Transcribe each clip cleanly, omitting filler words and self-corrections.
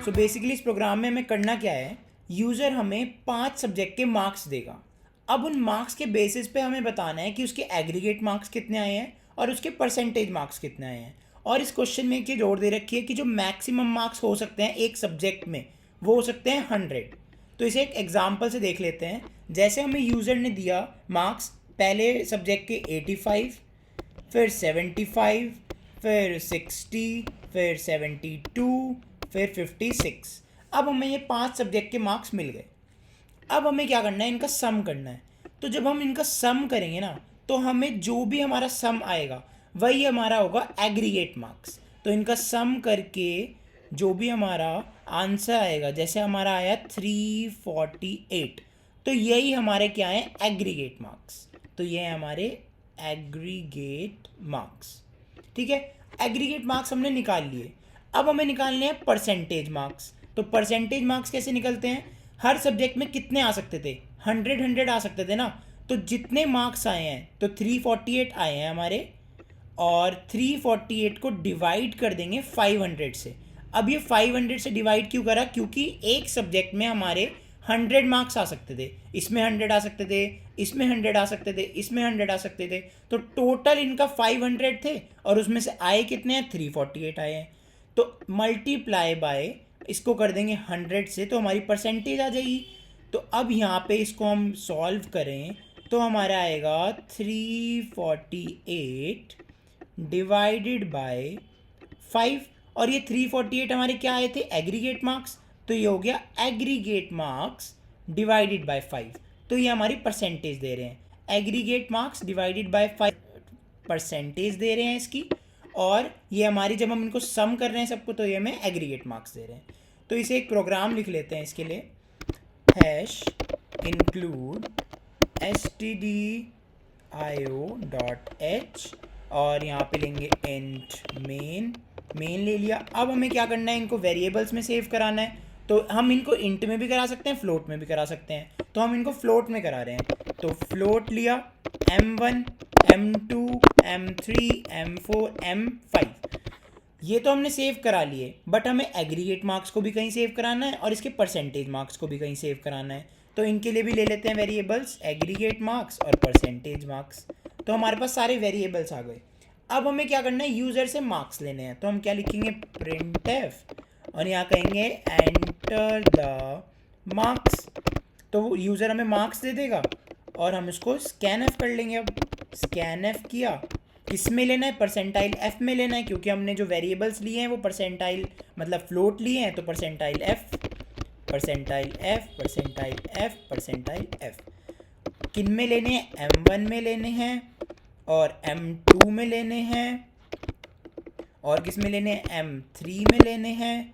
So basically इस programme में हमें करना क्या है, यूज़र हमें 5 सब्जेक्ट के मार्क्स देगा। अब उन मार्क्स के बेसिस पे हमें बताना है कि उसके एग्रीगेट मार्क्स कितने आए हैं और उसके परसेंटेज मार्क्स कितने आए हैं। और इस क्वेश्चन में एक चीज़ और दे रखी है कि जो मैक्सिमम मार्क्स हो सकते हैं एक सब्जेक्ट में वो हो सकते हैं 100। तो इसे एक एग्जाम्पल से देख लेते हैं। जैसे हमें यूज़र ने दिया मार्क्स पहले सब्जेक्ट के 85, फिर 75, फिर 60, फिर 72, फिर 56। अब हमें ये 5 सब्जेक्ट के मार्क्स मिल गए। अब हमें क्या करना है, इनका सम करना है। तो जब हम इनका सम करेंगे ना, तो हमें जो भी हमारा सम आएगा वही हमारा होगा एग्रीगेट मार्क्स। तो इनका सम करके जो भी हमारा आंसर आएगा, जैसे हमारा आया 348, तो यही हमारे क्या है, एग्रीगेट मार्क्स। तो ये है हमारे एग्रीगेट मार्क्स। ठीक है, एग्रीगेट मार्क्स हमने निकाल लिए। अब हमें निकालने हैं परसेंटेज मार्क्स। तो परसेंटेज मार्क्स कैसे निकलते हैं, हर सब्जेक्ट में कितने आ सकते थे, 100 आ सकते थे ना। तो जितने मार्क्स आए हैं तो 348 आए हैं हमारे, और 348 को डिवाइड कर देंगे 500 से। अब ये 500 से डिवाइड क्यों करा, क्योंकि एक सब्जेक्ट में हमारे 100 मार्क्स आ सकते थे, इसमें 100 आ सकते थे, इसमें 100 आ सकते थे, इसमें 100 आ सकते थे। तो टोटल इनका 500 थे और उसमें से आए कितने हैं, 348 आए हैं। तो मल्टीप्लाई बाय इसको कर देंगे 100 से, तो हमारी परसेंटेज आ जाएगी। तो अब यहाँ पे इसको हम सॉल्व करें तो हमारा आएगा 348 डिवाइडेड बाय 5। और ये 348 हमारे क्या आए थे, एग्रीगेट मार्क्स। तो ये हो गया एग्रीगेट मार्क्स डिवाइडेड बाय 5। तो ये हमारी परसेंटेज दे रहे हैं, aggregate marks divided by 5 percentage दे रहे हैं इसकी। और ये हमारी, जब हम इनको सम कर रहे हैं सबको, तो ये हमें एग्रीगेट मार्क्स दे रहे हैं। तो इसे एक प्रोग्राम लिख लेते हैं इसके लिए, हैश इंक्लूड stdio.h, और यहाँ पे लेंगे इंट मेन। मेन ले लिया। अब हमें क्या करना है, इनको वेरिएबल्स में सेव कराना है। तो हम इनको इंट में भी करा सकते हैं, फ्लोट में भी करा सकते हैं। तो हम इनको फ्लोट में करा रहे हैं, तो फ्लोट लिया m1, m2, m3, m4, m5। ये तो हमने सेव करा लिए, बट हमें एग्रीगेट मार्क्स को भी कहीं सेव कराना है और इसके परसेंटेज मार्क्स को भी कहीं सेव कराना है। तो इनके लिए भी ले लेते हैं वेरिएबल्स, एग्रीगेट मार्क्स और परसेंटेज मार्क्स। तो हमारे पास सारे वेरिएबल्स आ गए। अब हमें क्या करना है, यूज़र से मार्क्स लेने हैं। तो हम क्या लिखेंगे, printf, और यहाँ कहेंगे एंटर द मार्क्स। तो वो यूज़र हमें मार्क्स दे देगा और हम इसको स्कैन एफ कर लेंगे। अब स्कैन एफ किया, किस में लेना है, परसेंटाइल एफ में लेना है, क्योंकि हमने जो वेरिएबल्स लिए हैं वो परसेंटाइल मतलब फ्लोट लिए हैं। तो percentile F, percentile F, percentile F, percentile F. किन में लेने हैं, m1 में लेने हैं और m2 में लेने हैं, और किस में लेने हैं, m3 में लेने हैं,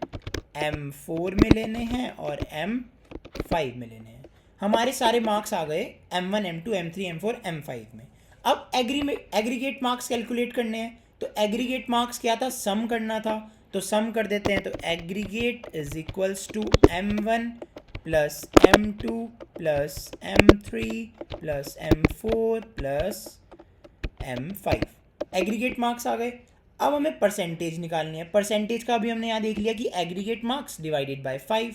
m4 में लेने हैं और m5 में लेने हैं। हमारे सारे मार्क्स आ गए m1, m2, m3, m4, m5 में। अब एग्रीगेट मार्क्स कैलकुलेट करने हैं। तो एग्रीगेट मार्क्स क्या था, सम करना था। तो सम कर देते हैं। तो aggregate is equals to m1 plus m2 plus m3 plus m4 plus m5। Aggregate marks आ गए। अब हमें परसेंटेज निकालनी है। परसेंटेज का भी हमने यहाँ देख लिया कि एग्रीगेट मार्क्स डिवाइडेड बाय 5।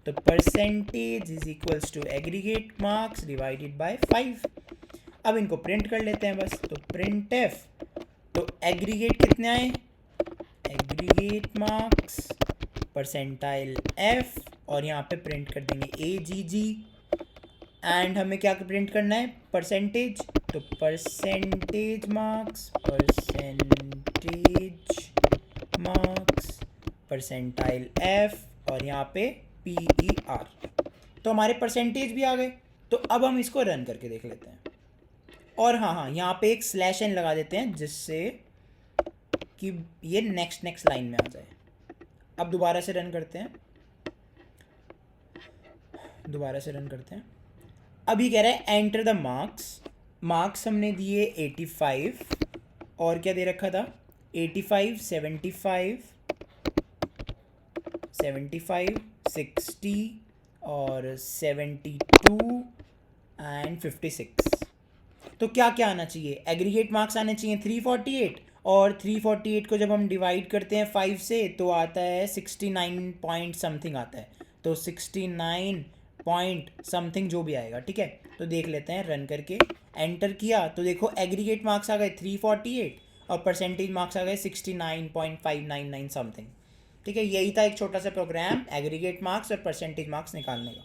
तो percentage is equals to aggregate marks divided by 5। अब इनको प्रिंट कर लेते हैं बस। तो प्रिंट एफ, तो एग्रीगेट कितने आए, एग्रीगेट मार्क्स परसेंटाइल एफ, और यहाँ पे प्रिंट कर देंगे ए जी जी। एंड हमें क्या प्रिंट करना है, परसेंटेज। तो percentage marks, percentage marks percentile F, और यहाँ पे पी ई आर। तो हमारे परसेंटेज भी आ गए। तो अब हम इसको रन करके देख लेते हैं। और हाँ, यहाँ पे एक स्लैश एन लगा देते हैं जिससे कि ये नेक्स्ट लाइन में आ जाए। अब दोबारा से रन करते हैं, दोबारा से रन करते हैं। अभी कह रहा है एंटर द मार्क्स। मार्क्स हमने दिए 85, और क्या दे रखा था, 85, 75, 75, 60 और 72 एंड 56। तो क्या क्या आना चाहिए, एग्रीगेट मार्क्स आने चाहिए 348 और 348 को जब हम डिवाइड करते हैं 5 से तो आता है 69 पॉइंट समथिंग आता है, तो 69 पॉइंट समथिंग जो भी आएगा, ठीक है। तो देख लेते हैं, रन करके एंटर किया तो देखो एग्रीगेट मार्क्स आ गए 348 और परसेंटेज मार्क्स आ गए 69.599 समथिंग, ठीक है। यही था एक छोटा सा प्रोग्राम एग्रीगेट मार्क्स और परसेंटेज मार्क्स निकालने का।